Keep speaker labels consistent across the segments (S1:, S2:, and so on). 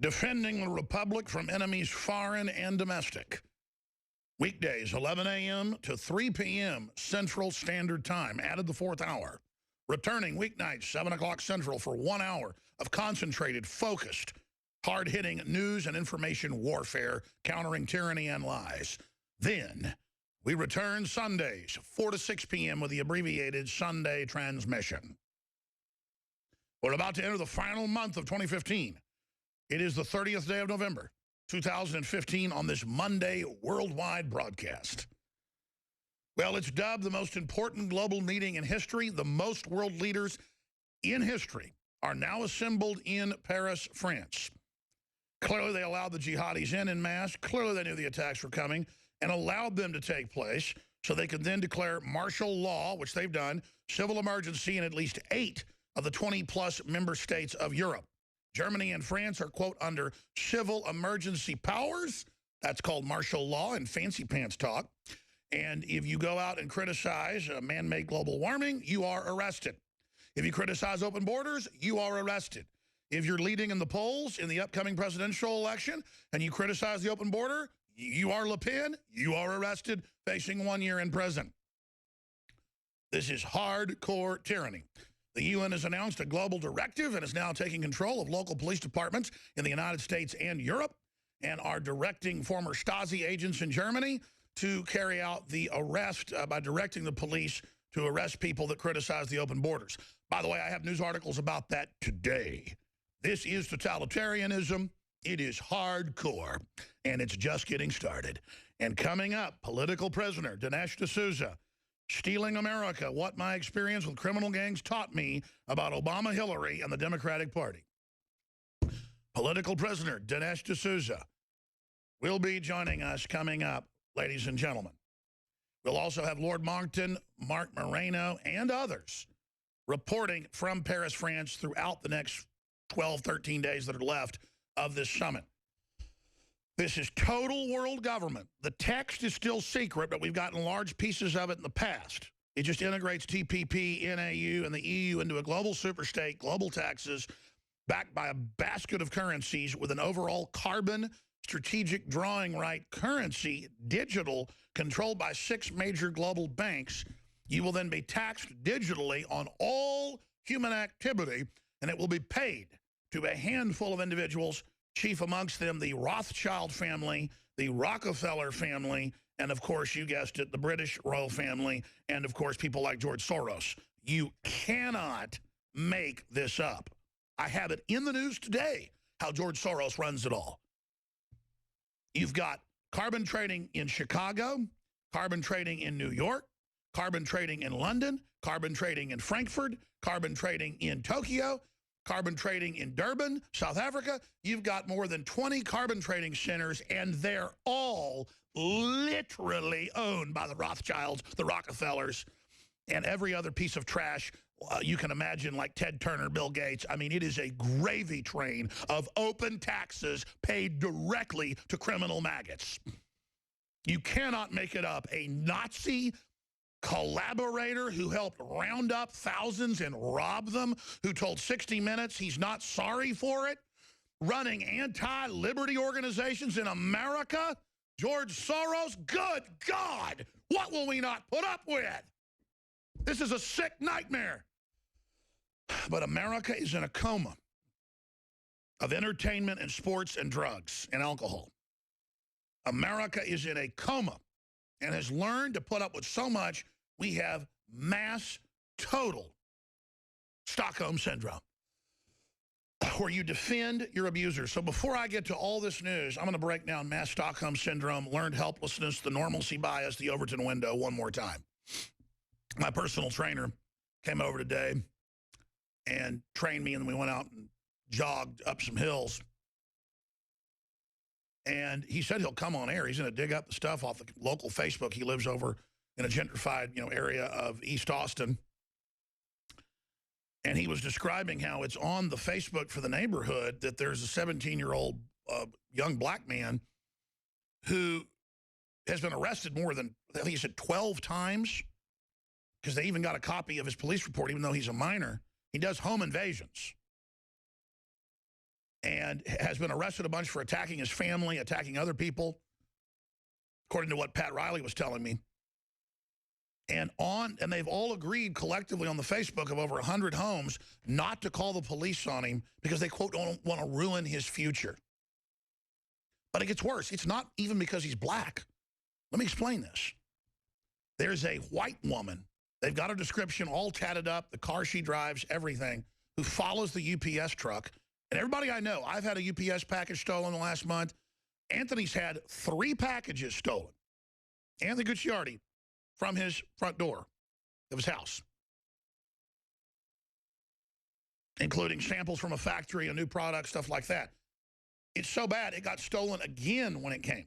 S1: Defending the Republic from enemies foreign and domestic. Weekdays, 11 a.m. to 3 p.m. Central Standard Time. Added the 4th hour. Returning weeknights, 7 o'clock Central for 1 hour of concentrated, focused, hard-hitting news and information warfare, countering tyranny and lies. Then, we return Sundays, 4 to 6 p.m. with the abbreviated Sunday transmission. We're about to enter the final month of 2015. It is the 30th day of November, 2015, on this Monday worldwide broadcast. Well, it's dubbed the most important global meeting in history. The most world leaders in history are now assembled in Paris, France. Clearly, they allowed the jihadis in mass. Clearly, they knew the attacks were coming and allowed them to take place so they could then declare martial law, which they've done, civil emergency in at least 8 of the 20-plus member states of Europe. Germany and France are, quote, under civil emergency powers. That's called martial law in fancy pants talk. And if you go out and criticize man-made global warming, you are arrested. If you criticize open borders, you are arrested. If you're leading in the polls in the upcoming presidential election and you criticize the open border, you are Le Pen, you are arrested, facing 1 year in prison. This is hardcore tyranny. The UN has announced a global directive and is now taking control of local police departments in the United States and Europe, and are directing former Stasi agents in Germany to carry out the arrest by directing the police to arrest people that criticize the open borders. By the way, I have news articles about that today. This is totalitarianism. It is hardcore, and it's just getting started. And coming up, political prisoner Dinesh D'Souza, Stealing America, what my experience with criminal gangs taught me about Obama, Hillary, and the Democratic Party. Political prisoner Dinesh D'Souza will be joining us coming up, ladies and gentlemen. We'll also have Lord Monckton, Mark Moreno, and others reporting from Paris, France throughout the next 12, 13 days that are left of this summit. This is total world government. The text is still secret, but we've gotten large pieces of it in the past. It just integrates TPP, NAU, and the EU into a global superstate, global taxes, backed by a basket of currencies with an overall carbon strategic drawing right currency, digital, controlled by 6 major global banks. You will then be taxed digitally on all human activity, and it will be paid to a handful of individuals, chief amongst them the Rothschild family, the Rockefeller family, and of course, you guessed it, the British royal family, and of course, people like George Soros. You cannot make this up. I have it in the news today, how George Soros runs it all. You've got carbon trading in Chicago, carbon trading in New York, carbon trading in London, carbon trading in Frankfurt, carbon trading in Tokyo, carbon trading in Durban, South Africa. You've got more than 20 carbon trading centers, and they're all literally owned by the Rothschilds, the Rockefellers, and every other piece of trash you can imagine, like Ted Turner, Bill Gates. I mean, it is a gravy train of open taxes paid directly to criminal maggots. You cannot make it up. A Nazi collaborator who helped round up thousands and rob them, who told 60 Minutes he's not sorry for it, running anti-liberty organizations in America, George Soros. Good God, what will we not put up with? This is a sick nightmare. But America is in a coma of entertainment and sports and drugs and alcohol. America is in a coma and has learned to put up with so much. We have mass total Stockholm Syndrome, where you defend your abusers. So before I get to all this news, I'm going to break down mass Stockholm Syndrome, learned helplessness, the normalcy bias, the Overton window one more time. My personal trainer came over today and trained me, and we went out and jogged up some hills. And he said he'll come on air. He's going to dig up the stuff off the local Facebook. He lives over in a gentrified, area of East Austin. And he was describing how it's on the Facebook for the neighborhood that there's a 17-year-old young black man who has been arrested more than, I think he said 12 times, because they even got a copy of his police report, even though he's a minor. He does home invasions and has been arrested a bunch for attacking his family, attacking other people, according to what Pat Riley was telling me. And they've all agreed collectively on the Facebook of over 100 homes not to call the police on him because they, quote, don't want to ruin his future. But it gets worse. It's not even because he's black. Let me explain this. There's a white woman. They've got a description all tatted up, the car she drives, everything, who follows the UPS truck. And everybody I know, I've had a UPS package stolen the last month. Anthony's had 3 packages stolen. Anthony Gucciardi, from his front door of his house, including samples from a factory, a new product, stuff like that. It's so bad, it got stolen again when it came.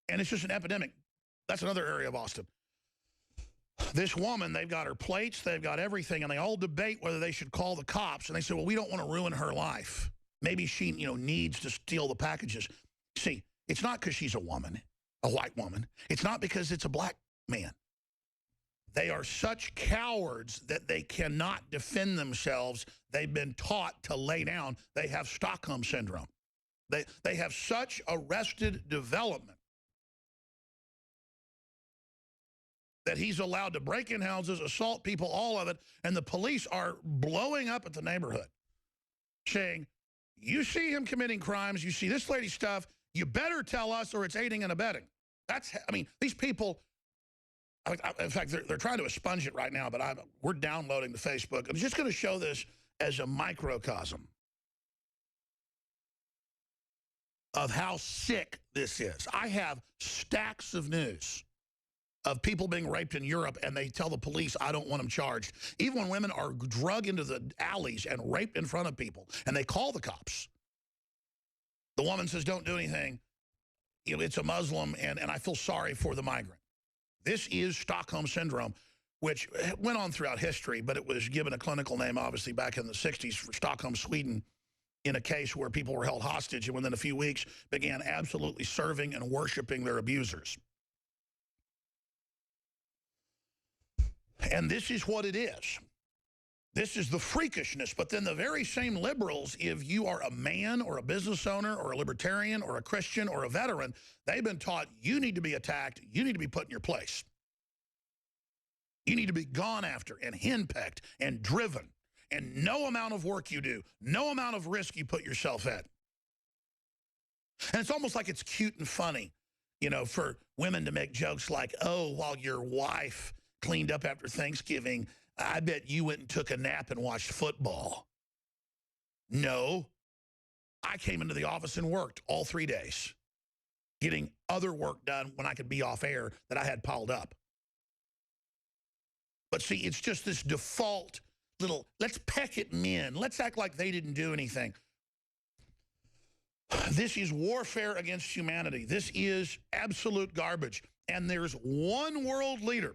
S1: And it's just an epidemic. That's another area of Austin. This woman, they've got her plates, they've got everything, and they all debate whether they should call the cops. And they say, well, we don't want to ruin her life. Maybe she, needs to steal the packages. See, it's not because she's a woman, a white woman. It's not because it's a black man. They are such cowards that they cannot defend themselves. They've been taught to lay down. They have Stockholm Syndrome. They have such arrested development that he's allowed to break in houses, assault people, all of it, and the police are blowing up at the neighborhood, saying, you see him committing crimes, you see this lady's stuff, you better tell us or it's aiding and abetting. These people... In fact, they're trying to expunge it right now, but we're downloading the Facebook. I'm just going to show this as a microcosm of how sick this is. I have stacks of news of people being raped in Europe, and they tell the police, I don't want them charged. Even when women are drug into the alleys and raped in front of people, and they call the cops. The woman says, don't do anything. It's a Muslim, and I feel sorry for the migrant. This is Stockholm Syndrome, which went on throughout history, but it was given a clinical name, obviously, back in the 60s for Stockholm, Sweden, in a case where people were held hostage and within a few weeks began absolutely serving and worshiping their abusers. And this is what it is. This is the freakishness. But then the very same liberals, if you are a man or a business owner or a libertarian or a Christian or a veteran, they've been taught you need to be attacked, you need to be put in your place. You need to be gone after and henpecked and driven. And no amount of work you do, no amount of risk you put yourself at. And it's almost like it's cute and funny, for women to make jokes like, oh, while your wife cleaned up after Thanksgiving, I bet you went and took a nap and watched football. No. I came into the office and worked all 3 days, getting other work done when I could be off air that I had piled up. But see, it's just this default little, let's peck at men. Let's act like they didn't do anything. This is warfare against humanity. This is absolute garbage. And there's one world leader.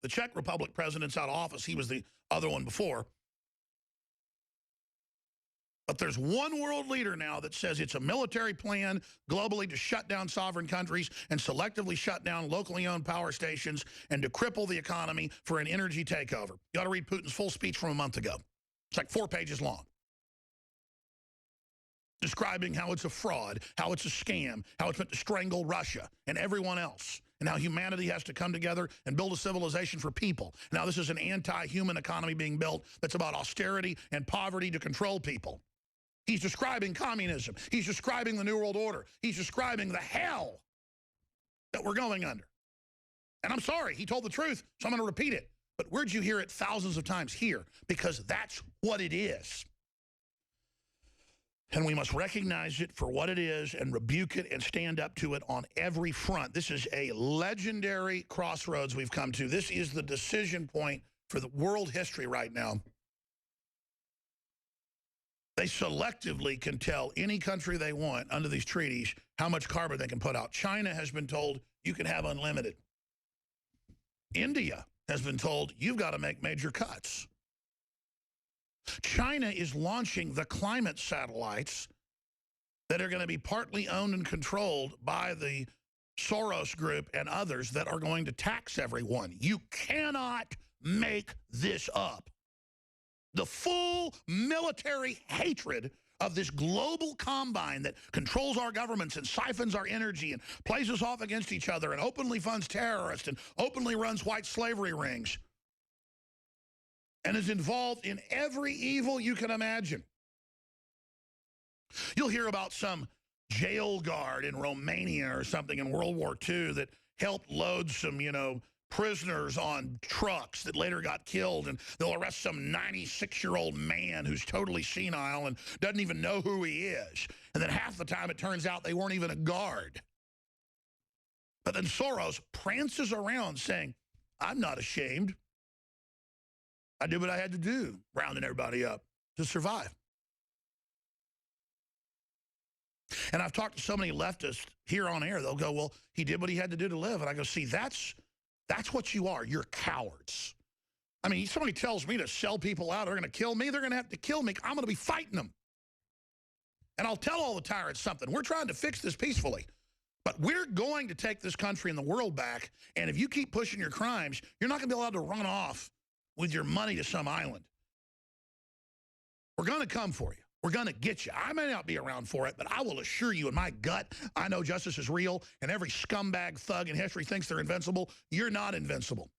S1: The Czech Republic president's out of office. He was the other one before. But there's one world leader now that says it's a military plan globally to shut down sovereign countries and selectively shut down locally owned power stations and to cripple the economy for an energy takeover. You ought to read Putin's full speech from a month ago. It's like 4 pages long. Describing how it's a fraud, how it's a scam, how it's meant to strangle Russia and everyone else. And how humanity has to come together and build a civilization for people. Now, this is an anti-human economy being built that's about austerity and poverty to control people. He's describing communism. He's describing the New World Order. He's describing the hell that we're going under. And I'm sorry, he told the truth, so I'm going to repeat it. But where'd you hear it thousands of times? Here, because that's what it is. And we must recognize it for what it is and rebuke it and stand up to it on every front. This is a legendary crossroads we've come to. This is the decision point for the world history right now. They selectively can tell any country they want under these treaties how much carbon they can put out. China has been told you can have unlimited. India has been told you've got to make major cuts. China is launching the climate satellites that are going to be partly owned and controlled by the Soros group and others that are going to tax everyone. You cannot make this up. The full military hatred of this global combine that controls our governments and siphons our energy and plays us off against each other and openly funds terrorists and openly runs white slavery rings and is involved in every evil you can imagine. You'll hear about some jail guard in Romania or something in World War II that helped load some, prisoners on trucks that later got killed, and they'll arrest some 96-year-old man who's totally senile and doesn't even know who he is. And then half the time it turns out they weren't even a guard. But then Soros prances around saying, I'm not ashamed. I did what I had to do, rounding everybody up to survive. And I've talked to so many leftists here on air, they'll go, well, he did what he had to do to live. And I go, see, that's what you are. You're cowards. I mean, somebody tells me to sell people out, they're going to kill me, they're going to have to kill me. I'm going to be fighting them. And I'll tell all the tyrants something. We're trying to fix this peacefully. But we're going to take this country and the world back. And if you keep pushing your crimes, you're not going to be allowed to run off with your money to some island. We're going to come for you. We're going to get you. I may not be around for it, but I will assure you in my gut, I know justice is real, and every scumbag thug in history thinks they're invincible. You're not invincible.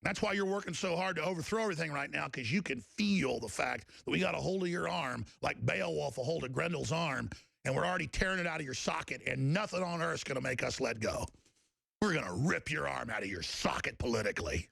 S1: That's why you're working so hard to overthrow everything right now, because you can feel the fact that we got a hold of your arm like Beowulf a hold of Grendel's arm, and we're already tearing it out of your socket, and nothing on earth's going to make us let go. We're going to rip your arm out of your socket politically.